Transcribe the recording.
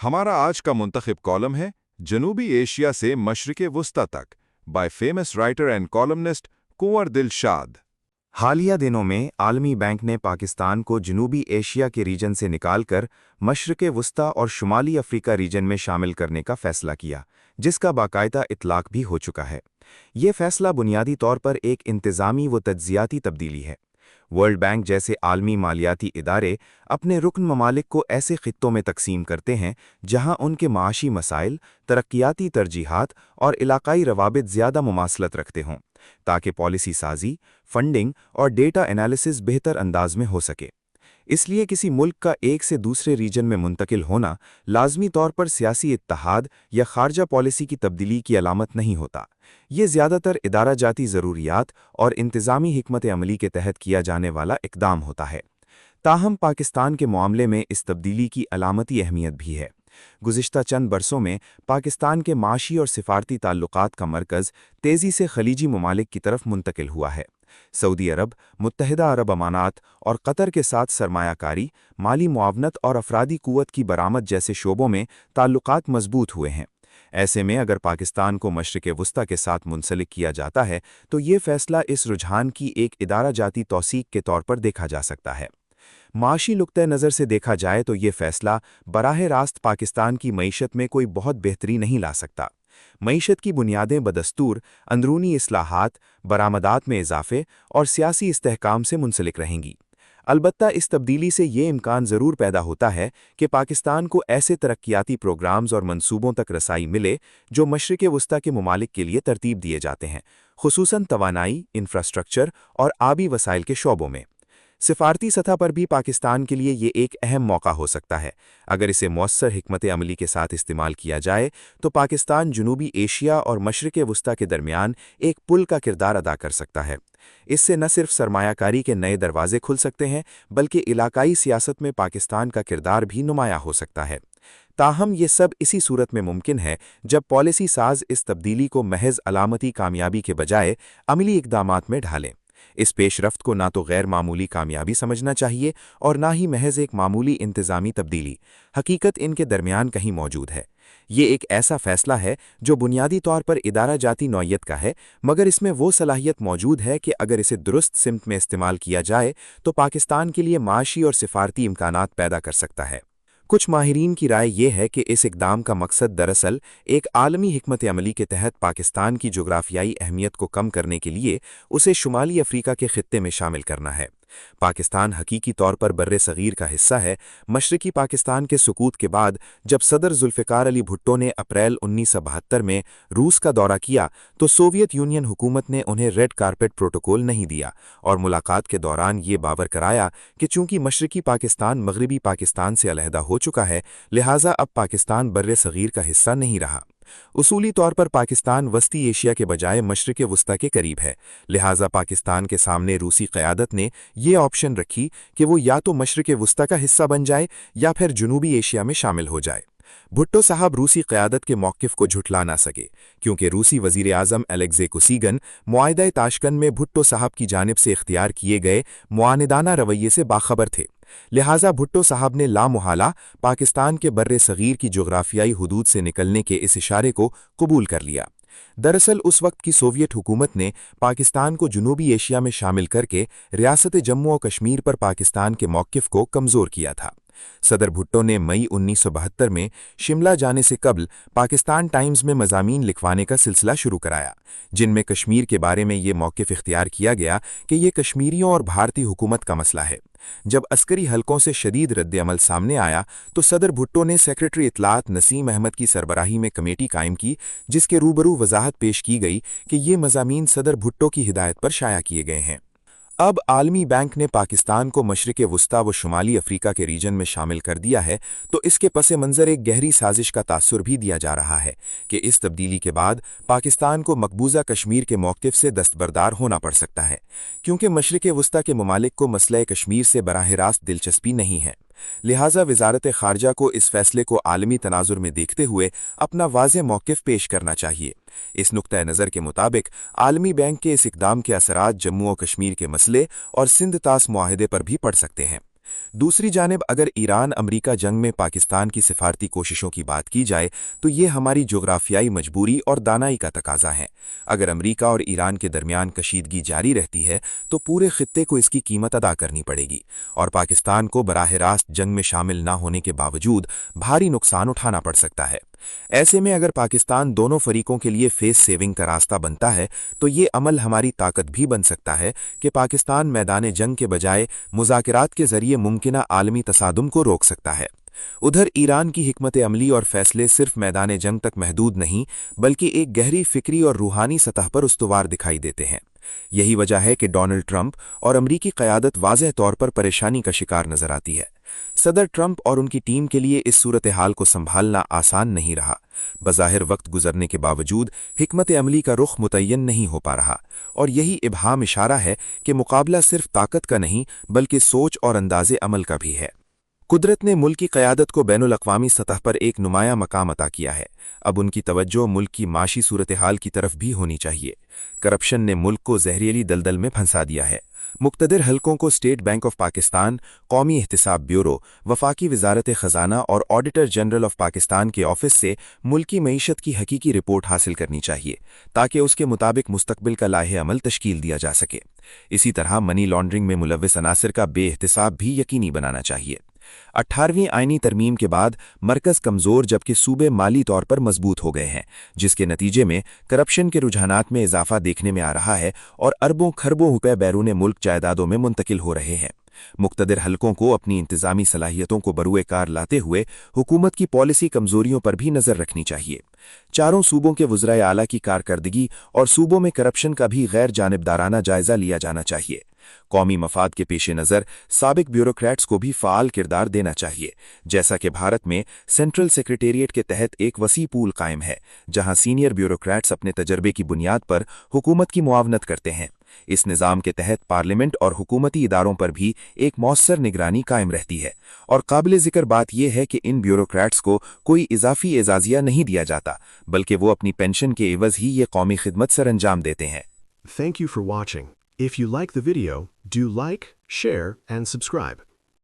हमारा आज का मुंतखब कॉलम है जनूबी एशिया से मशरिक वस्ता तक by famous writer and columnist Kunwar Dilshad. हालिया दिनों में आलमी बैंक ने पाकिस्तान को जनूबी एशिया के रीजन से निकालकर मशरिक वस्ता और शुमाली अफ्रीका रीजन में शामिल करने का फैसला किया, जिसका बाकायदा इतलाक भी हो चुका है। ये फैसला बुनियादी तौर पर एक इंतज़ामी व तज्जियाती तब्दीली है। वर्ल्ड बैंक जैसे आलमी मालियाती इदारे अपने रुकन ममालिक को ऐसे खित्तों में तकसीम करते हैं जहां उनके माशी मसाइल, तरक्याती तरजीहात और इलाकाई रवाबित ज़्यादा मुमासलत रखते हों, ताकि पॉलिसी साजी, फंडिंग और डेटा एनालिसिस बेहतर अंदाज में हो सके। इसलिए किसी मुल्क का एक से दूसरे रीजन में मुंतकिल होना लाजमी तौर पर सियासी इत्तहाद या खारजा पॉलिसी की तब्दीली की अलामत नहीं होता। ये ज़्यादातर इदारा जाती ज़रूरियात और इंतज़ामी हिकमत अमली के तहत किया जाने वाला इक़दाम होता है। ताहम पाकिस्तान के मामले में इस तब्दीली की अलामती अहमियत भी है। गुज़िश्ता चंद बरसों में पाकिस्तान के माशी और सिफारती ताल्लुकात का मरकज़ तेज़ी से खलीजी ममालिक की तरफ मुंतकिल हुआ है। सऊदी अरब, मुत्तहिदा अरब अमानात और कतर के साथ सरमायाकारी, माली मुआवनत और अफरादी क़ुव्वत की बरामद जैसे शोबों में ताल्लुकात मजबूत हुए हैं। ऐसे में अगर पाकिस्तान को मशरिक़ वस्ता के साथ मुंसलिक किया जाता है तो ये फ़ैसला इस रुझान की एक इदारा जाती तौसीक के तौर पर देखा जा सकता है। माशी नुक्ते नज़र से देखा जाए तो ये फ़ैसला बराह रास्त पाकिस्तान की मईशत में कोई बहुत बेहतरी नहीं ला सकता। मईशत की बुनियादें बदस्तूर अंदरूनी इस्लाहात, बरामदात में इजाफे और सियासी इस्तेहकाम से मुंसलिक रहेंगी। अलबत्ता इस तब्दीली से ये इम्कान ज़रूर पैदा होता है कि पाकिस्तान को ऐसे तरक्याती प्रोग्राम्स और मंसूबों तक रसाई मिले जो मशरिक़ वस्ता के ममालिक के लिए तरतीब दिए जाते हैं, खुसूसन तवानाई, इंफ्रास्ट्रक्चर और आबी वसाइल के शोबों में। सिफारती सतह पर भी पाकिस्तान के लिए ये एक अहम मौका हो सकता है। अगर इसे मौसर हिकमत अमली के साथ इस्तेमाल किया जाए तो पाकिस्तान जनूबी एशिया और मशरिक़ वस्ता के दरमियान एक पुल का किरदार अदा कर सकता है। इससे न सिर्फ सरमायाकारी के नए दरवाजे खुल सकते हैं बल्कि इलाकाई सियासत में पाकिस्तान का किरदार भी नुमाया हो सकता है। ताहम ये सब इसी सूरत में मुमकिन है जब पॉलिसी साज इस तब्दीली को महज अलामती कामयाबी के बजाय अमली इक़दामात में ढालें। इस पेशरफ्त को ना तो गैर मामूली कामयाबी समझना चाहिए और ना ही महज एक मामूली इंतज़ामी तब्दीली। हकीकत इनके दरमियान कहीं मौजूद है। ये एक ऐसा फ़ैसला है जो बुनियादी तौर पर इदारा जाती नौइयत का है, मगर इसमें वो सलाहियत मौजूद है कि अगर इसे दुरुस्त सिमत में इस्तेमाल किया जाए तो पाकिस्तान के लिए माशी और सिफारती इम्कानात पैदा कर सकता है। कुछ माहिरीन की राय ये है कि इस इक़दाम का मकसद दरअसल एक आलमी हिकमत अमली के तहत पाकिस्तान की जोग्राफियाई अहमियत को कम करने के लिए उसे शुमाली अफ्रीका के खित्ते में शामिल करना है। पाकिस्तान हकीकी तौर पर बर्रे सगीर का हिस्सा है। मशरकी पाकिस्तान के सुकूत के बाद जब सदर जुल्फ़िकार अली भुट्टो ने अप्रैल 1972 में रूस का दौरा किया तो सोवियत यूनियन हुकूमत ने उन्हें रेड कारपेट प्रोटोकॉल नहीं दिया और मुलाकात के दौरान ये बावर कराया कि चूंकि मशरकी पाकिस्तान मगरबी पाकिस्तान से अलहदा हो चुका है, लिहाजा अब पाकिस्तान बर्रे सगीर का हिस्सा नहीं रहा। उसूली तौर पर पाकिस्तान वस्ती एशिया के बजाय मशरिक़ वस्ता के करीब है, लिहाजा पाकिस्तान के सामने रूसी क़यादत ने ये ऑप्शन रखी कि वो या तो मशरिक़ वस्ता का हिस्सा बन जाए या फिर जनूबी एशिया में शामिल हो जाए। भुट्टो साहब रूसी क़यादत के मौक़िफ़ को झुठला ना सके, क्योंकि रूसी वज़ीर आज़म अलेक्ज़े कोसिगिन मुआहिदा ताशकंद में भुट्टो साहब की जानिब से इख्तियार किए गए मुआनिदाना रवैये से बाखबर थे। लिहाजा भुट्टो साहब ने लामुहाला पाकिस्तान के बर्रे सगीर की जोग्राफियाई हुदूद से निकलने के इस इशारे को कबूल कर लिया। दरअसल उस वक्त की सोवियत हुकूमत ने पाकिस्तान को जनूबी एशिया में शामिल करके रियासत जम्मू और कश्मीर पर पाकिस्तान के मौक़िफ़ को कमज़ोर किया था। सदर भुट्टो ने मई 1972 में शिमला जाने से कबल पाकिस्तान टाइम्स में मज़ामीन लिखवाने का सिलसिला शुरू कराया, जिनमें कश्मीर के बारे में ये मौक़िफ़ इख्तियार किया गया कि ये कश्मीरियों और भारतीय हुकूमत का मसला है। जब अस्करी हलकों से शदीद रद्द-ए-अमल सामने आया तो सदर भुट्टो ने सेक्रेटरी इत्तलात नसीम अहमद की सरबराही में कमेटी कायम की, जिसके रूबरू वजाहत पेश की गई कि ये मज़ामीन सदर भुट्टो की हिदायत पर शाया किए गए हैं। अब आलमी बैंक ने पाकिस्तान को मशरिक़ वस्ता व शुमाली अफ्रीका के रीजन में शामिल कर दिया है तो इसके पस मंज़र एक गहरी साजिश का तासुर भी दिया जा रहा है कि इस तब्दीली के बाद पाकिस्तान को मकबूजा कश्मीर के मौक़िफ़ से दस्तबरदार होना पड़ सकता है, क्योंकि मशरिक़ वस्ता के ममालिक को मसले कश्मीर से बराह रास्त दिलचस्पी नहीं है। लिहाजा वज़ारत ख़ारजा को इस फ़ैसले को आलमी तनाजुर में देखते हुए अपना वाज़ेह मौक़िफ़ पेश करना चाहिए। इस नुक्ता नज़र के मुताबिक आलमी बैंक के इस इक़दाम के असरात जम्मू और कश्मीर के मसले और सिंध तास मुआहिदे पर भी पड़ सकते हैं। दूसरी जानिब अगर ईरान अमेरिका जंग में पाकिस्तान की सिफारती कोशिशों की बात की जाए तो ये हमारी जोग्राफियाई मजबूरी और दानाई का तकाजा है। अगर अमेरिका और ईरान के दरमियान कशीदगी जारी रहती है तो पूरे खित्ते को इसकी कीमत अदा करनी पड़ेगी और पाकिस्तान को बराह रास्त जंग में शामिल न होने के बावजूद भारी नुकसान उठाना पड़ सकता है। ऐसे में अगर पाकिस्तान दोनों फरीकों के लिए फेस सेविंग का रास्ता बनता है तो ये अमल हमारी ताकत भी बन सकता है कि पाकिस्तान मैदान जंग के बजाय मुज़ाकरात के जरिए मुमकिना आलमी तसादुम को रोक सकता है। उधर ईरान की हिकमत अमली और फैसले सिर्फ मैदान जंग तक महदूद नहीं बल्कि एक गहरी फिक्री और रूहानी सतह पर उस्तवार दिखाई देते हैं। यही वजह है कि डोनाल्ड ट्रंप और अमरीकी क़यादत वाज़ेह तौर पर परेशानी का शिकार नजर आती है। सदर ट्रंप और उनकी टीम के लिए इस सूरत हाल को संभालना आसान नहीं रहा। बज़ाहिर वक्त गुजरने के बावजूद हिकमत अमली का रुख मुतय्यन नहीं हो पा रहा और यही इब्हाम इशारा है कि मुकाबला सिर्फ ताकत का नहीं बल्कि सोच और अंदाज़े अमल का भी है। कुदरत ने मुल्क की क़यादत को बैनुल अक़वामी सतह पर एक नुमाया मकाम अता किया है। अब उनकी तवज्जो मुल्क की माशी सूरत हाल की तरफ भी होनी चाहिए। करप्शन ने मुल्क को जहरीली दलदल में फंसा दिया है। मुक़्तदिर हलकों को स्टेट बैंक ऑफ पाकिस्तान, कौमी एहतिसाब ब्यूरो, वफाकी वजारत ख़जाना और ऑडिटर जनरल ऑफ पाकिस्तान के ऑफिस से मुल्की मईशत की हकीकी रिपोर्ट हासिल करनी चाहिए ताकि उसके मुताबिक मुस्तकबिल का लाहे अमल तश्कील दिया जा सके। इसी तरह मनी लॉन्ड्रिंग में मुलव्विस अनासिर का बेएहतिसाब भी यकीनी बनाना चाहिए। 18वीं आईनी तरमीम के बाद मरकज़ कमज़ोर जबकि सूबे माली तौर पर मजबूत हो गए हैं, जिसके नतीजे में करप्शन के रुझानात में इजाफा देखने में आ रहा है और अरबों खरबों रुपए बैरून मुल्क जायदादों में मुंतकिल हो रहे हैं। मुक़्तदिर हलकों को अपनी इंतज़ामी सलाहियतों को बरूए कार लाते हुए हुकूमत की पॉलिसी कमज़ोरियों पर भी नज़र रखनी चाहिए। चारों सूबों के वज़राए आला की कारकर्दगी और सूबों में करप्शन का भी गैर जानिबदाराना जायज़ा लिया जाना चाहिए। कौमी मफाद के पेश नज़र साबिक ब्यूरोक्रेट्स को भी फ़ाल किरदार देना चाहिए। जैसा कि भारत में सेंट्रल सेक्रेटेरिएट के तहत एक वसी पूल कायम है जहां सीनियर ब्यूरोक्रेट्स अपने तजर्बे की बुनियाद पर हुकूमत की मुआवनत करते हैं। इस निज़ाम के तहत पार्लियामेंट और हुकूमती इदारों पर भी एक मौसर निगरानी कायम रहती है और काबिल ज़िक्र बात यह है कि इन ब्यूरोक्रेट्स को कोई इजाफी एजाज़िया नहीं दिया जाता बल्कि वो अपनी पेंशन के एवज़ ही ये कौमी खिदमत सर अंजाम देते हैं। Thank you for watching. If you like the video, do like, share, and subscribe.